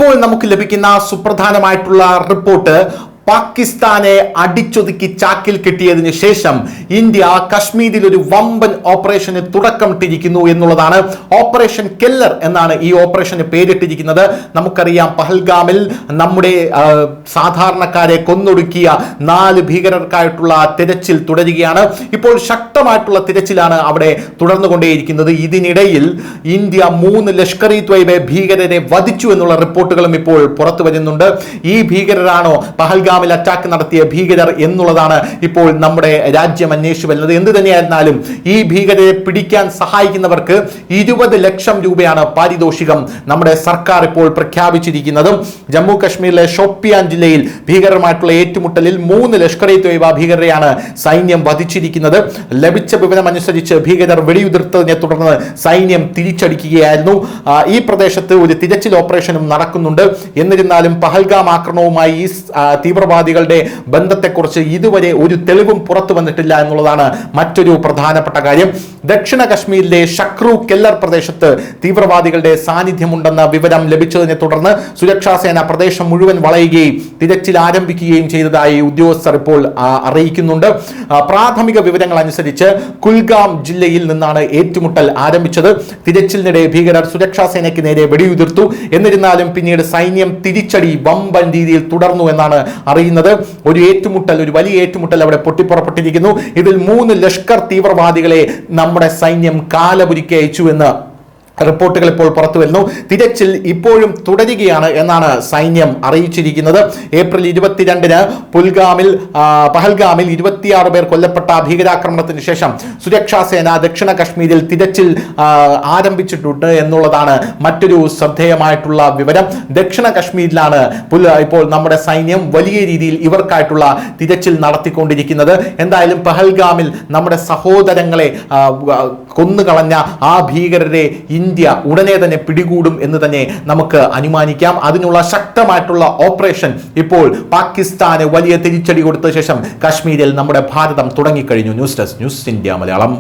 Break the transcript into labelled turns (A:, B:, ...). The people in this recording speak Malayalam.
A: ഇപ്പോൾ നമുക്ക് ലഭിക്കുന്ന സുപ്രധാനമായിട്ടുള്ള റിപ്പോർട്ട് പാകിസ്ഥാനെ അടിച്ചൊതുക്കി ചാക്കിൽ കെട്ടിയതിനു ശേഷം ഇന്ത്യ കശ്മീരിൽ ഒരു വമ്പൻ ഓപ്പറേഷന് തുടക്കമിട്ടിരിക്കുന്നു എന്നുള്ളതാണ്. ഓപ്പറേഷൻ കെല്ലർ എന്നാണ് ഈ ഓപ്പറേഷന് പേരിട്ടിരിക്കുന്നത്. നമുക്കറിയാം, പഹൽഗാമിൽ നമ്മുടെ സാധാരണക്കാരെ കൊന്നൊടുക്കിയ 4 ഭീകരർക്കായിട്ടുള്ള തിരച്ചിൽ തുടരുകയാണ്. ഇപ്പോൾ ശക്തമായിട്ടുള്ള തിരച്ചിലാണ് അവിടെ തുടർന്നുകൊണ്ടേയിരിക്കുന്നത്. ഇതിനിടയിൽ ഇന്ത്യ 3 ലഷ്കർ ഇ ത്വയ്ബ ഭീകരരെ വധിച്ചു എന്നുള്ള റിപ്പോർട്ടുകളും ഇപ്പോൾ പുറത്തു വരുന്നുണ്ട്. ഈ ഭീകരരാണോ പഹൽഗാം അറ്റാക്ക് നടത്തിയ ഭീകരർ എന്നുള്ളതാണ് ഇപ്പോൾ നമ്മുടെ രാജ്യം അന്വേഷിച്ചു വരുന്നത്. എന്ത് തന്നെയായിരുന്നാലും ഈ ഭീകരരെ പിടിക്കാൻ സഹായിക്കുന്നവർക്ക് 20 ലക്ഷം രൂപയാണ് പാരിതോഷികം നമ്മുടെ സർക്കാർ ഇപ്പോൾ പ്രഖ്യാപിച്ചിരിക്കുന്നത്. ജമ്മു കാശ്മീരിലെ ഷോപ്പിയാൻ ജില്ലയിൽ ഭീകരരുമായിട്ടുള്ള ഏറ്റുമുട്ടലിൽ 3 ലഷ്കർ ഇ ത്വയ്ബ ഭീകരരെയാണ് സൈന്യം വധിച്ചിരിക്കുന്നത്. ലഭിച്ച വിവരമനുസരിച്ച് ഭീകരർ വെടിയുതിർത്തതിനെ തുടർന്ന് സൈന്യം തിരിച്ചടിക്കുകയായിരുന്നു. ഈ പ്രദേശത്ത് ഒരു തിരച്ചിൽ ഓപ്പറേഷനും നടക്കുന്നുണ്ട്. എന്നിരുന്നാലും പഹൽഗാം ആക്രമണവുമായി ഈ തീവ്രവാദികളുടെ ബന്ധത്തെക്കുറിച്ച് ഇതുവരെ ഒരു തെളിവും പുറത്തു വന്നിട്ടില്ല എന്നുള്ളതാണ് മറ്റൊരു പ്രധാനപ്പെട്ട കാര്യം. ദക്ഷിണ കശ്മീരിലെ ഷക്രു കെല്ലർ പ്രദേശത്ത് തീവ്രവാദികളുടെ സാന്നിധ്യമുണ്ടെന്ന വിവരം ലഭിച്ചതിനെ തുടർന്ന് സുരക്ഷാ സേന പ്രദേശം മുഴുവൻ വളയുകയും തിരച്ചിൽ ആരംഭിക്കുകയും ചെയ്തതായി ഉദ്യോഗസ്ഥർ ഇപ്പോൾ അറിയിക്കുന്നുണ്ട്. പ്രാഥമിക വിവരങ്ങൾ അനുസരിച്ച് കുൽഗാം ജില്ലയിൽ നിന്നാണ് ഏറ്റുമുട്ടൽ ആരംഭിച്ചത്. തിരച്ചിലിനിടെ ഭീകരർ സുരക്ഷാ സേനയ്ക്ക് നേരെ വെടിയുതിർത്തു. എന്നിരുന്നാലും പിന്നീട് സൈന്യം തിരിച്ചടി വമ്പൻ രീതിയിൽ തുടർന്നു എന്നാണ് അറിയുന്നത്. ഒരു വലിയ ഏറ്റുമുട്ടൽ അവിടെ പൊട്ടിപ്പുറപ്പെട്ടിരിക്കുന്നു. ഇതിൽ 3 ലഷ്കർ തീവ്രവാദികളെ നമ്മുടെ സൈന്യം കാലപുരിക്ക് അയച്ചു എന്ന് റിപ്പോർട്ടുകൾ ഇപ്പോൾ പുറത്തു വരുന്നു. തിരച്ചിൽ ഇപ്പോഴും തുടരുകയാണ് എന്നാണ് സൈന്യം അറിയിച്ചിരിക്കുന്നത്. ഏപ്രിൽ 22-ന് പഹൽഗാമിൽ 26 പേർ കൊല്ലപ്പെട്ട ഭീകരാക്രമണത്തിന് ശേഷം സുരക്ഷാ സേന ദക്ഷിണ കശ്മീരിൽ തിരച്ചിൽ ആരംഭിച്ചിട്ടുണ്ട് എന്നുള്ളതാണ് മറ്റൊരു ശ്രദ്ധേയമായിട്ടുള്ള വിവരം. ദക്ഷിണ കശ്മീരിലാണ് ഇപ്പോൾ നമ്മുടെ സൈന്യം വലിയ രീതിയിൽ ഇവർക്കായിട്ടുള്ള തിരച്ചിൽ നടത്തിക്കൊണ്ടിരിക്കുന്നത്. എന്തായാലും പഹൽഗാമിൽ നമ്മുടെ സഹോദരങ്ങളെ കൊന്നുകളഞ്ഞ ആ ഭീകരരെ ഇന്ത്യ ഉടനെ തന്നെ പിടികൂടും എന്ന് തന്നെ നമുക്ക് അനുമാനിക്കാം. അതിനുള്ള ശക്തമായിട്ടുള്ള ഓപ്പറേഷൻ ഇപ്പോൾ പാകിസ്ഥാന് വലിയ തിരിച്ചടി കൊടുത്ത ശേഷം കശ്മീരിൽ നമ്മുടെ ഭാരതം തുടങ്ങിക്കഴിഞ്ഞു. News desk, news India Malayalam.